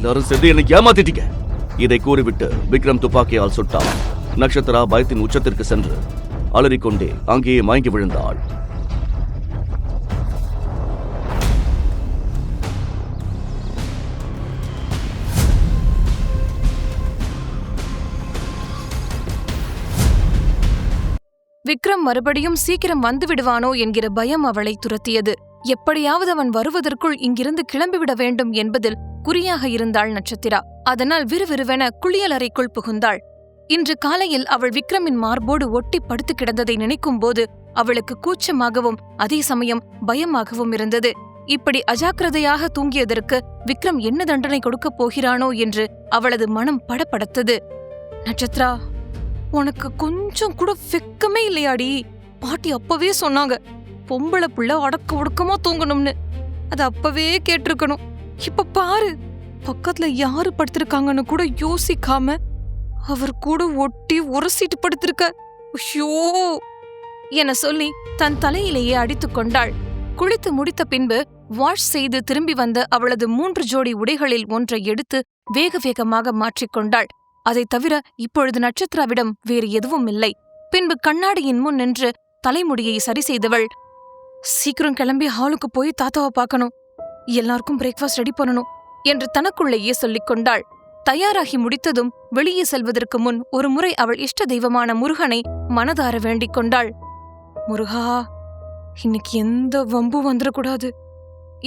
எல்லாரும் சேர்ந்து என்னை ஏமாத்திட்டீங்க. இதை கூறிவிட்டு விக்ரம் துப்பாக்கியால் சுட்டான். நட்சத்திரா பயத்தின் உச்சத்திற்கு சென்று அலறிக்கொண்டே அங்கேயே மயங்கி விழுந்தாள். விக்ரம் மறுபடியும் சீக்கிரம் வந்து விடுவானோ என்கிற பயம் அவளை துரத்தியது. எப்படியாவது அவன் வருவதற்குள் இங்கிருந்து கிளம்பிவிட வேண்டும் என்பதில் குறியாக இருந்தாள் நட்சத்திரா. அதனால் விறுவிறுவென குளியலறைக்குள் புகுந்தாள். இன்று காலையில் அவள் விக்ரமின் மார்போடு ஒட்டி படுத்து கிடந்ததை நினைக்கும் போது அவளுக்கு கூச்சமாகவும் அதே சமயம் பயமாகவும் இருந்தது. இப்படி அஜாக்கிரதையாக தூங்கியதற்கு விக்ரம் என்ன தண்டனை கொடுக்கப் போகிறானோ என்று அவளது மனம் படபடத்தது. நட்சத்திரா, உனக்கு கொஞ்சம் கூட வெக்கமே இல்லையாடி? பாட்டி அப்பவே சொன்னாங்க, பொம்பளை புள்ள அடக்க ஒடுக்கமா தூங்கணும்னு. அது அப்பவே கேட்டிருக்கணும். இப்ப பாரு, பக்கத்துல யாரு படுத்திருக்காங்கன்னு கூட யோசிக்காம அவர் கூட ஒட்டி உரசிட்டு படுத்திருக்க. ஐயோ என சொல்லி தன் தலையிலேயே அடித்துக் கொண்டாள். குளித்து முடித்த பின்பு வாஷ் செய்து திரும்பி வந்த அவளது 3 ஜோடி உடைகளில் ஒன்றை எடுத்து வேக வேகமாக மாற்றிக்கொண்டாள். அதைத் தவிர இப்பொழுது நட்சத்திராவிடம் வேறு எதுவும் இல்லை. பின்பு கண்ணாடியின் முன் நின்று தலைமுடியை சரி செய்தவள், சீக்கிரம் கிளம்பி ஹாலுக்கு போய் தாத்தாவை பார்க்கணும், எல்லாருக்கும் பிரேக்ஃபாஸ்ட் ரெடி பண்ணணும் என்று தனக்குள்ளேயே சொல்லிக் கொண்டாள். தயாராகி முடித்ததும் வெளியே செல்வதற்கு முன் ஒரு முறை அவள் இஷ்ட தெய்வமான முருகனை மனதார வேண்டிக் கொண்டாள். முருகா, இன்னைக்கு எந்த வம்பு வந்துடக்கூடாது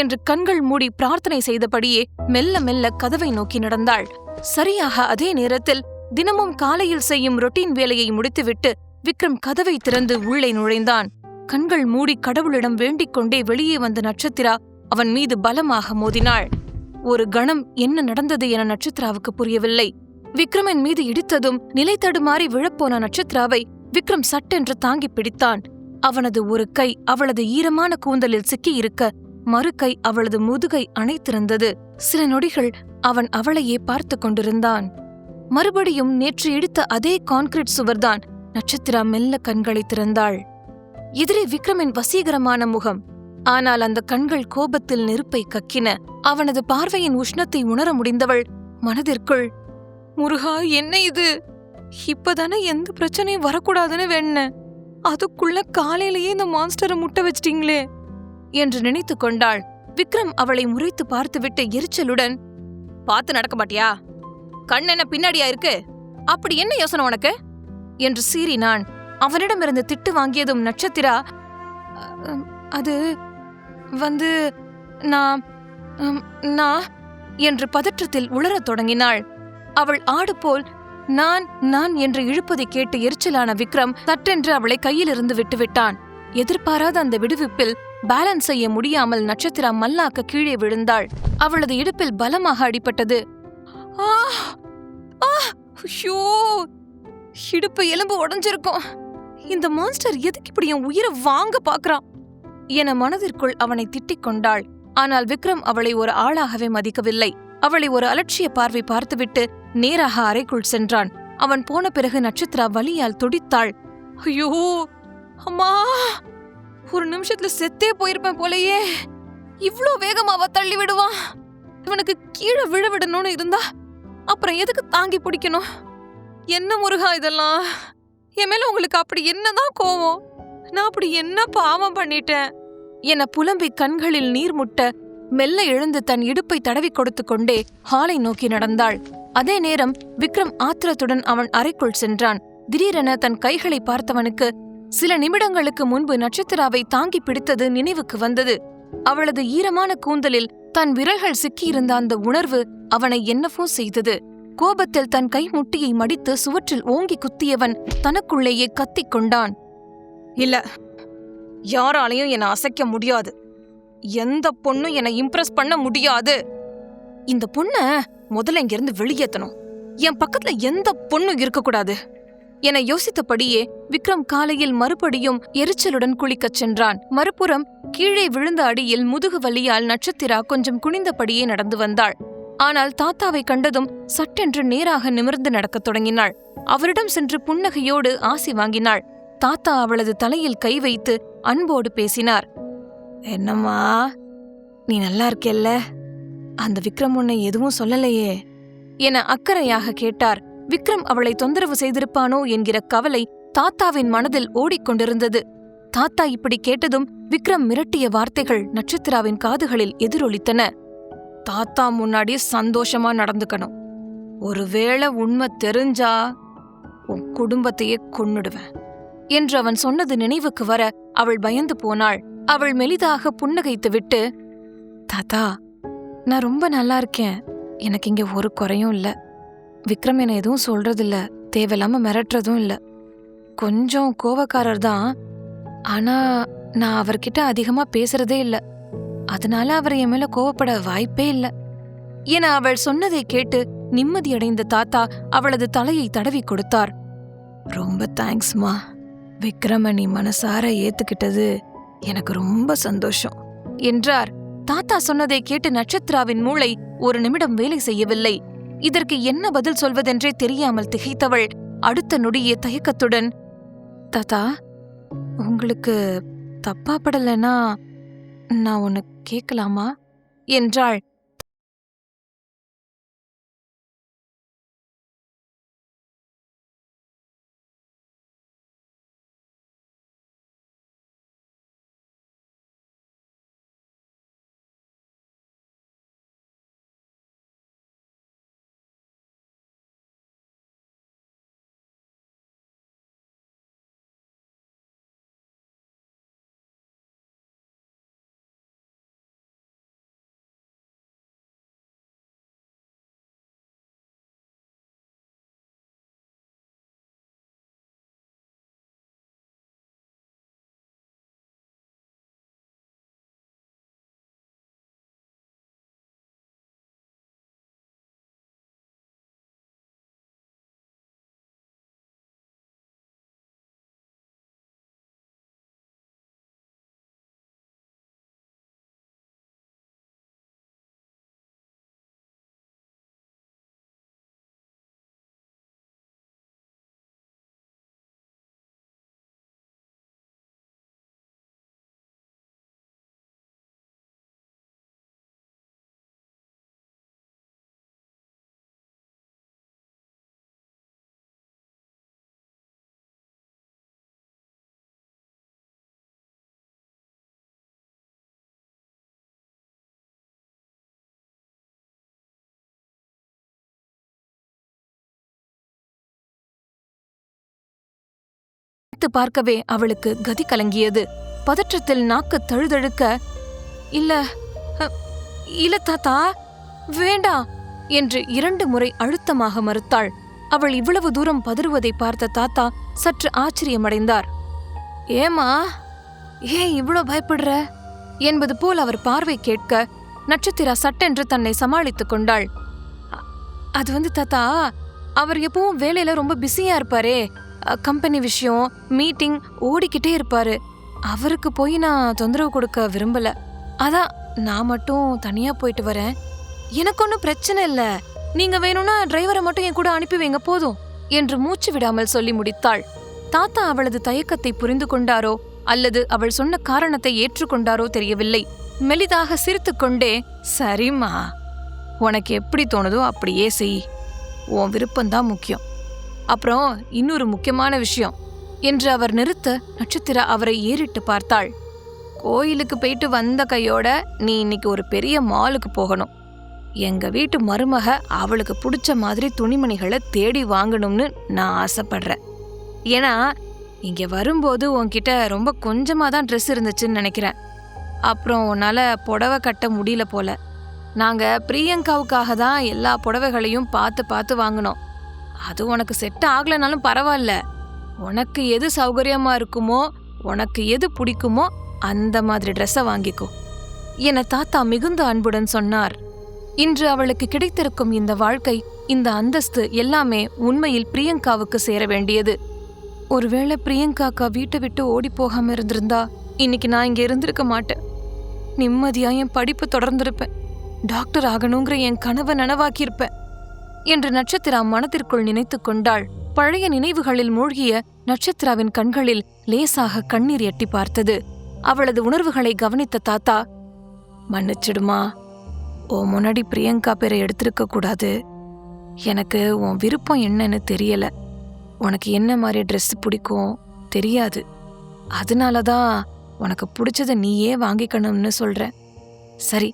என்று கண்கள் மூடி பிரார்த்தனை செய்தபடியே மெல்ல மெல்ல கதவை நோக்கி நடந்தாள். சரியாக அதே நேரத்தில் தினமும் காலையில் செய்யும் ரொட்டீன் வேலையை முடித்துவிட்டு விக்ரம் கதவை திறந்து உள்ளே நுழைந்தான். கண்கள் மூடி கடவுளிடம் வேண்டிக் கொண்டே வெளியே வந்த நட்சத்திரா அவன் மீது பலமாக மோதினாள். ஒரு கணம் என்ன நடந்தது என நட்சத்திராவுக்கு புரியவில்லை. விக்ரமின் மீது இடித்ததும் நிலை தடுமாறி விழப்போன நட்சத்திராவை விக்ரம் சட்டென்று தாங்கி பிடித்தான். அவனது ஒரு கை அவளது ஈரமான கூந்தலில் சிக்கியிருக்க, மறு கை அவளது முதுகை அணைத்திருந்தது. சில நொடிகள் அவன் அவளையே பார்த்து கொண்டிருந்தான். மறுபடியும் நேற்று இடித்த அதே கான்கிரீட் சுவர்தான். நட்சத்திரா மெல்ல கண்களை திறந்தாள். எதிரே விக்ரமின் வசீகரமான முகம். ஆனால் அந்த கண்கள் கோபத்தில் நெருப்பை கக்கின. அவனது பார்வையின் உஷ்ணத்தை உணர முடிந்தவள் மனதிற்குள், முருகா, என்ன இது? இப்பதானே எந்த பிரச்சனையும் வரக்கூடாதுன்னு வேண்ண, அதுக்குள்ள காலையிலேயே இந்த மான்ஸ்டரை முட்டை வச்சிட்டீங்களே என்று நினைத்து கொண்டாள். விக்ரம் அவளை முறைத்து பார்த்துவிட்டு எரிச்சலுடன், பார்த்து நடக்க மாட்டியா? கண் என்ன பின்னாடியா இருக்கு? அப்படி என்ன யோசனை உனக்கு என்று சீறினான். அவனிடமிருந்து திட்டு வாங்கியதும் நட்சத்திரா, அது வந்து நான் என்று பதற்றத்தில் உளரத் தொடங்கினாள். அவள் ஆடு போல் நான் என்று இழுப்பதை கேட்டு எரிச்சலான விக்ரம் சட்டென்று அவளை கையிலிருந்து விட்டுவிட்டான். எதிர்பாராத அந்த விடுவிப்பில் பேலன்ஸ் செய்ய முடியாமல் நட்சத்திரா மல்லாக்க கீழே விழுந்தாள். அவளது இடுப்பில் பலமாக அடிபட்டது. இடுப்பு எலும்பு உடைஞ்சிருக்கும். இந்த மான்ஸ்டர் எதுக்கு இப்படி என் உயிரை வாங்க பாக்குறான் என மனதிற்குள் அவனை திட்டிக் கொண்டாள். ஆனால் விக்ரம் அவளை ஒரு ஆளாகவே மதிக்கவில்லை. அவளை ஒரு அலட்சிய பார்வை பார்த்துவிட்டு நேராக அறைக்குள் சென்றான். அவன் போன பிறகு நட்சத்திரா வலியால் துடித்தாள். ஐயோ அம்மா, ஒரு நிமிஷத்துல செத்தே போயிருப்பேன் போலயே. இவ்ளோ வேகமாவா தள்ளி விடுவான்? இவனுக்கு கீழே விழவிடணும்னு இருந்தா அப்புறம் எதுக்கு தாங்கி பிடிக்கணும்? என்ன முருகா இதெல்லாம்? என் மேல உங்களுக்கு அப்படி என்னதான் கோவம்? நான் அப்படி என்ன பாவம் பண்ணிட்டேன் என புலம்பி கண்களில் நீர் முட்ட மெல்ல எழுந்து தன் இடுப்பை தடவி கொடுத்து கொண்டே ஹாலை நோக்கி நடந்தாள். அதே நேரம் விக்ரம் ஆத்திரத்துடன் அவன் அறைக்குள் சென்றான். திடீரென தன் கைகளை பார்த்தவனுக்கு சில நிமிடங்களுக்கு முன்பு நட்சத்திராவை தாங்கி பிடித்தது நினைவுக்கு வந்தது. அவளது ஈரமான கூந்தலில் தன் விரல்கள் சிக்கியிருந்த அந்த உணர்வு அவனை என்னவோ செய்தது. கோபத்தில் தன் கை முட்டியை மடித்து சுவற்றில் ஓங்கி குத்தியவன் தனக்குள்ளேயே கத்திக் கொண்டான். இல்ல, யாராலையும் என்னை அசைக்க முடியாது. எந்த பொண்ணும் என்னை இம்ப்ரெஸ் பண்ண முடியாது. இந்த பொண்ண முதல்ல இங்கிருந்து வெளியேத்தணும். என் பக்கத்துல எந்த பொண்ணும் இருக்கக்கூடாது என யோசித்தபடியே விக்ரம் காலையில் மறுபடியும் எரிச்சலுடன் குளிக்கச் சென்றான். மறுபுறம் கீழே விழுந்த அடியில் முதுகு வலியால் நட்சத்திரா கொஞ்சம் குனிந்தபடியே நடந்து வந்தாள். ஆனால் தாத்தாவை கண்டதும் சட்டென்று நேராக நிமிர்ந்து நடக்கத் தொடங்கினாள். அவரிடம் சென்று புன்னகையோடு ஆசி வாங்கினாள். தாத்தா அவளது தலையில் கை வைத்து அன்போடு பேசினார். என்னம்மா, நீ நல்லா இருக்கல்ல அந்த விக்ரம் உன்னை எதுவும் சொல்லலையே என அக்கறையாக கேட்டார். விக்ரம் அவளை தொந்தரவு செய்திருப்பானோ என்கிற கவலை தாத்தாவின் மனதில் ஓடிக்கொண்டிருந்தது. தாத்தா இப்படி கேட்டதும் விக்ரம் மிரட்டிய வார்த்தைகள் நட்சத்திராவின் காதுகளில் எதிரொலித்தன. தாத்தா முன்னாடி சந்தோஷமா நடந்துக்கணும். ஒருவேளை உண்மை தெரிஞ்சா உன் குடும்பத்தையே கொன்னுடுவேன் என்று அவன் சொன்னது நினைவுக்கு வர அவள் பயந்து போனாள். அவள் மெலிதாக புன்னகைத்துவிட்டு, தாத்தா, நான் ரொம்ப நல்லா இருக்கேன். எனக்கு இங்க ஒரு குறையும் இல்ல. விக்ரம் என்ன எதுவும் சொல்றதில்ல, தேவையில்லாம மிரட்டுறதும் இல்ல. கொஞ்சம் கோவக்காரர் தான், ஆனா நான் அவர்கிட்ட அதிகமா பேசுறதே இல்ல. அதனால அவர் என் மேல கோவப்பட வாய்ப்பே இல்ல என அவள் சொன்னதை கேட்டு நிம்மதியடைந்த தாத்தா அவளது தலையை தடவி கொடுத்தார். ரொம்ப தேங்க்ஸ்மா. விக்ரம நீ மனசார ஏத்துக்கிட்டது எனக்கு ரொம்ப சந்தோஷம் என்றார். தாத்தா சொன்னதை கேட்டு நட்சத்திராவின் மூளை ஒரு நிமிடம் வேலை செய்யவில்லை. இதற்கு என்ன பதில் சொல்வதென்றே தெரியாமல் திகைத்தவள் அடுத்த நொடியே தயக்கத்துடன், தாத்தா, உங்களுக்கு தப்பா படலனா நான் உன்னை கேட்கலாமா என்றாள். பார்க்கவே அவளுக்கு கதி கலங்கியது. பதற்றத்தில் நாக்கு தழுதழுக்க, இல்ல இல்ல தாத்தா, வேண்டாம் என்று 2 முறை அழுத்தமாக மறுத்தாள். அவள் இவ்வளவு தூரம் பதறுவதை பார்த்த தாத்தா சற்று ஆச்சரியமடைந்தார். ஏமா, ஏன் இவ்வளோ பயப்படுற என்பது போல் அவர் பார்வை கேட்க நட்சத்திரா சட்டென்று தன்னை சமாளித்துக் கொண்டாள். அது தாத்தா, அவர் எப்பவும் வேலையில ரொம்ப பிஸியா இருப்பாரே, கம்பெனி விஷயம், மீட்டிங் ஓடிக்கிட்டே இருப்பாரு. அவருக்கு போய் நான் தொந்தரவு கொடுக்க விரும்பல. அதான் நான் மட்டும் தனியா போயிட்டு வரேன். எனக்கு ஒன்றும் பிரச்சனை இல்ல. நீங்க வேணும்னா டிரைவரை மட்டும் என் கூட அனுப்பி வைங்க போதும் என்று மூச்சு விடாமல் சொல்லி முடித்தாள். தாத்தா அவளது தயக்கத்தை புரிந்து கொண்டாரோ அல்லது அவள் சொன்ன காரணத்தை ஏற்றுக்கொண்டாரோ தெரியவில்லை. மெலிதாக சிரித்துக்கொண்டே, சரிம்மா, உனக்கு எப்படி தோணுதோ அப்படியே செய். உன் விருப்பம்தான் முக்கியம். அப்புறம் இன்னொரு முக்கியமான விஷயம் என்று அவர் நிறுத்த நட்சத்திரா அவரை ஏறிட்டு பார்த்தாள். கோயிலுக்கு போயிட்டு வந்த கையோட நீ இன்னைக்கு ஒரு பெரிய மாலுக்கு போகணும். எங்க வீட்டு மருமக அவளுக்கு பிடிச்ச மாதிரி துணிமணிகளை தேடி வாங்கணும்னு நான் ஆசைப்படுறேன். ஏன்னா இங்க வரும்போது உன்கிட்ட ரொம்ப கொஞ்சமா தான் ட்ரெஸ் இருந்துச்சுன்னு நினைக்கிறேன். அப்புறம் உன்னால புடவை கட்ட முடியல போல. நாங்க பிரியங்காவுக்காக தான் எல்லா புடவைகளையும் பார்த்து பார்த்து வாங்கினோம். அது உனக்கு செட் ஆகலனாலும் பரவாயில்ல. உனக்கு எது சௌகரியமா இருக்குமோ, உனக்கு எது பிடிக்குமோ அந்த மாதிரி ட்ரெஸ்ஸை வாங்கிக்கோ என தாத்தா மிகுந்த அன்புடன் சொன்னார். இன்று அவளுக்கு கிடைத்திருக்கும் இந்த வாழ்க்கை, இந்த அந்தஸ்து எல்லாமே உண்மையில் பிரியங்காவுக்கு சேர வேண்டியது. ஒருவேளை பிரியங்காக்கா வீட்டை விட்டு ஓடி போகாம இருந்திருந்தா இன்னைக்கு நான் இங்க இருந்திருக்க மாட்டேன். நிம்மதியா என் படிப்பு தொடர்ந்திருப்பேன். டாக்டர் ஆகணுங்கிற என் கனவை நனவாக்கியிருப்பேன் என்று நட்சத்திரா மனத்திற்குள் நினைத்து கொண்டாள். பழைய நினைவுகளில் மூழ்கிய நட்சத்திராவின் கண்களில் லேசாக கண்ணீர் எட்டி பார்த்தது. அவளது உணர்வுகளை கவனித்த தாத்தா, மன்னிச்சிடுமா, உன் முன்னாடி பிரியங்கா பேரை எடுத்திருக்க கூடாது. எனக்கு உன் விருப்பம் என்னன்னு தெரியல. உனக்கு என்ன மாதிரி ட்ரெஸ் பிடிக்கும் தெரியாது. அதனாலதான் உனக்கு பிடிச்சத நீயே வாங்கிக்கணும்னு சொல்றேன். சரி,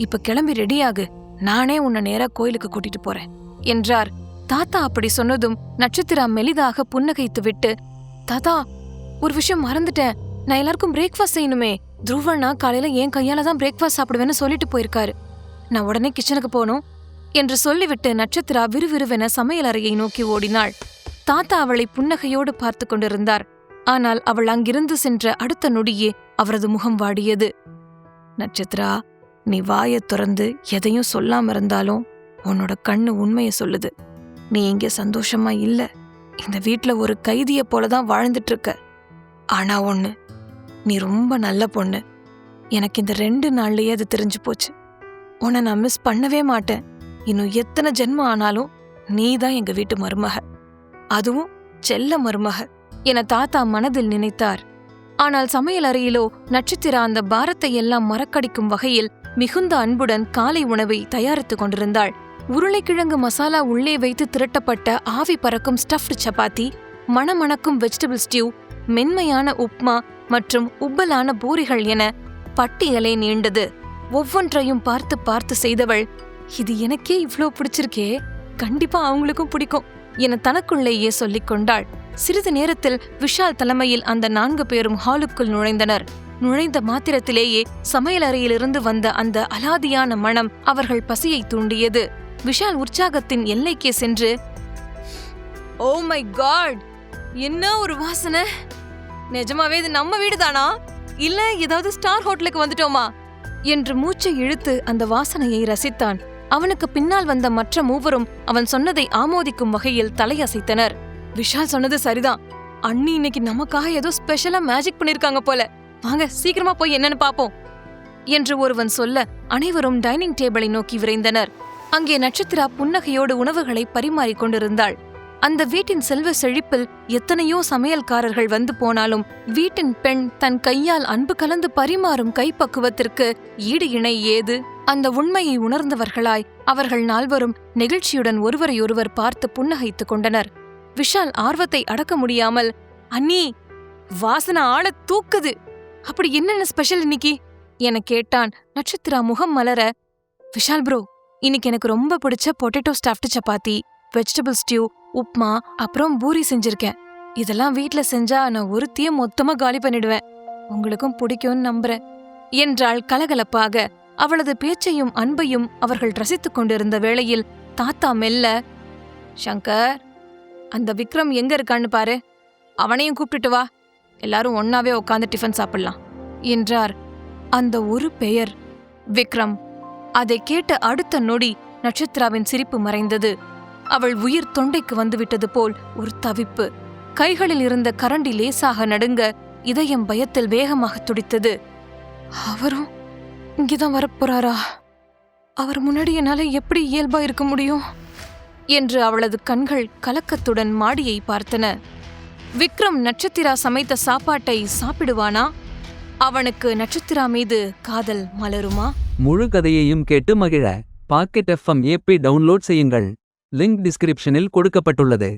இப்ப கிளம்பி ரெடியாகு. நானே உன்னை நேரா கோயிலுக்கு கூட்டிட்டு போறேன் என்றார். தாத்தா அப்படி சொன்னதும் நட்சத்திரா மெலிதாக புன்னகைத்து விட்டு, தாத்தா, ஒரு விஷயம் மறந்துட்டேன். நான் எல்லாருக்கும் பிரேக்ஃபாஸ்ட் செய்யணுமே. துருவண்ணா காலையில என் கையால தான் பிரேக்ஃபாஸ்ட் சாப்பிடுவேன்னு சொல்லிட்டு போயிருக்காரு. நான் உடனே கிச்சனுக்கு போகணும் என்று சொல்லிவிட்டு நட்சத்திரா விறுவிறுவென சமையல் அறையை நோக்கி ஓடினாள். தாத்தா அவளை புன்னகையோடு பார்த்து கொண்டிருந்தார். ஆனால் அவள் அங்கிருந்து சென்ற அடுத்த நொடியே அவரது முகம் வாடியது. நட்சத்திரா, நீ வாயைத் திறந்து எதையும் சொல்லாம இருந்தாலும் உன்னோட கண்ணு உண்மைய சொல்லுது. நீ இங்க சந்தோஷமா இல்ல. இந்த வீட்ல ஒரு கைதிய போலதான் வாழ்ந்துட்டு இருக்க. ஆனா ஒண்ணு, நீ ரொம்ப நல்ல பொண்ணு. எனக்கு இந்த 2 நாள்லயே அது தெரிஞ்சு போச்சு. உன்னை நான் மிஸ் பண்ணவே மாட்டேன். இன்னும் எத்தனை ஜென்மம் ஆனாலும் நீதான் எங்க வீட்டு மருமக, அதுவும் செல்ல மருமக என தாத்தா மனதில் நினைத்தார். ஆனால் சமையல் அறையிலோ நட்சத்திரா அந்த பாரத்தை எல்லாம் மறக்கடிக்கும் வகையில் மிகுந்த அன்புடன் காலை உணவை தயாரித்துக் கொண்டிருந்தாள். உருளைக்கிழங்கு மசாலா உள்ளே வைத்து திரட்டப்பட்ட ஆவி பறக்கும் ஸ்டஃப்டு சப்பாத்தி, மணமணக்கும் வெஜிடபிள் ஸ்டியூ, மென்மையான உப்மா மற்றும் உப்பலான பூரிகள் என பட்டியலே நீண்டது. ஒவ்வொன்றையும் பார்த்து பார்த்து செய்தவள், இது எனக்கே இவ்ளோ பிடிச்சிருக்கே, கண்டிப்பா அவங்களுக்கும் பிடிக்கும் என தனக்குள்ளேயே சொல்லிக் கொண்டாள். சிறிது நேரத்தில் விஷால் தலைமையில் அந்த 4 பேரும் ஹாலுக்குள் நுழைந்தனர். நுழைந்த மாத்திரத்திலேயே சமையலறையிலிருந்து வந்த அந்த அலாதியான மணம் அவர்கள் பசியை தூண்டியது. விஷால் உற்சாகத்தின் எல்லைக்கே சென்று, ஓ மை காட், என்ன ஒரு வாசனை! நிஜமாவே இது நம்ம வீடுதானா, இல்ல ஏதாவது ஸ்டார் ஹோட்டலுக்கு வந்துட்டோமா என்று மூச்சை இழுத்து அந்த வாசனையை ரசித்தான். அவனுக்கு பின்னால் வந்த மற்ற மூவரும் அவன் சொன்னதை ஆமோதிக்கும் வகையில் தலையசைத்தனர். விஷால் சொன்னது சரிதான். அண்ணி இன்னைக்கு நமக்காக ஏதோ ஸ்பெஷலா மேஜிக் பண்ணிருக்காங்க போல. வாங்க சீக்கிரமா போய் என்னன்னு பாப்போம் என்று ஒருவன் சொல்ல அனைவரும் டைனிங் டேபிளை நோக்கி விரைந்தனர். அங்கே நட்சத்திரா புன்னகையோடு உணவுகளை பரிமாறிக் கொண்டிருந்தாள். அந்த வீட்டின் செல்வ செழிப்பில் எத்தனையோ சமையல்காரர்கள் வந்து போனாலும் வீட்டின் பெண் தன் கையால் அன்பு கலந்து பரிமாறும் கைப்பக்குவத்திற்கு ஈடு இணை ஏது? அந்த உண்மையை உணர்ந்தவர்களாய் அவர்கள் 4வரும் நெகிழ்ச்சியுடன் ஒருவரையொருவர் பார்த்து புன்னகைத்துக் கொண்டனர். விஷால் ஆர்வத்தை அடக்க முடியாமல், அண்ணி, வாசனை ஆள தூக்குது. அப்படி என்னென்ன ஸ்பெஷல் இன்னைக்கு என கேட்டான். நட்சத்திரா முகம் மலர, விஷால் ப்ரோ, இன்னைக்கு எனக்கு ரொம்ப பிடிச்ச potato stuffed chapati, vegetable stew, upma, அப்புறம் பூரி செஞ்சிருக்கேன். இதெல்லாம் வீட்ல செஞ்சா நான் ஒருத்திய மொத்தமா காலி பண்ணிடுவேன். உங்களுக்கும் பிடிக்கும்னு நம்புறேன் என்றாள் கலகலப்பாக. அவளது பேச்சையும் அன்பையும் அவர்கள் ரசித்துக் கொண்டிருந்த வேளையில் தாத்தா மெல்ல, சங்கர், அந்த விக்ரம் எங்க இருக்கான்னு பாரு, அவனையும் கூப்பிட்டுட்டு வா, எல்லாரும் ஒன்னாவே உட்காந்து டிஃபன் சாப்பிடலாம் என்றார். அந்த ஒரு பெயர் விக்ரம். அதை கேட்ட அடுத்த நொடி நட்சத்திராவின் சிரிப்பு மறைந்தது. அவள் உயிர் தொண்டைக்கு வந்துவிட்டது போல் ஒரு தவிப்பு. கைகளில் இருந்த கரண்டி லேசாக நடுங்க, இதயம் பயத்தில் வேகமாக துடித்தது. அவரும் இங்கேதான் வரப்போறாரா? அவர் முன்னாடி என்னால எப்படி இயல்பா இருக்க முடியும் என்று அவளது கண்கள் கலக்கத்துடன் மாடியை பார்த்தன. விக்ரம் நட்சத்திரா சமைத்த சாப்பாட்டை சாப்பிடுவானா? அவனுக்கு நட்சத்திரா மீது காதல் மலருமா? முழு கதையையும் கேட்டு மகிழ பாக்கெட் FM ஆப்பை டவுன்லோட் செய்யுங்கள். லிங்க் டிஸ்கிரிப்ஷனில் கொடுக்கப்பட்டுள்ளது.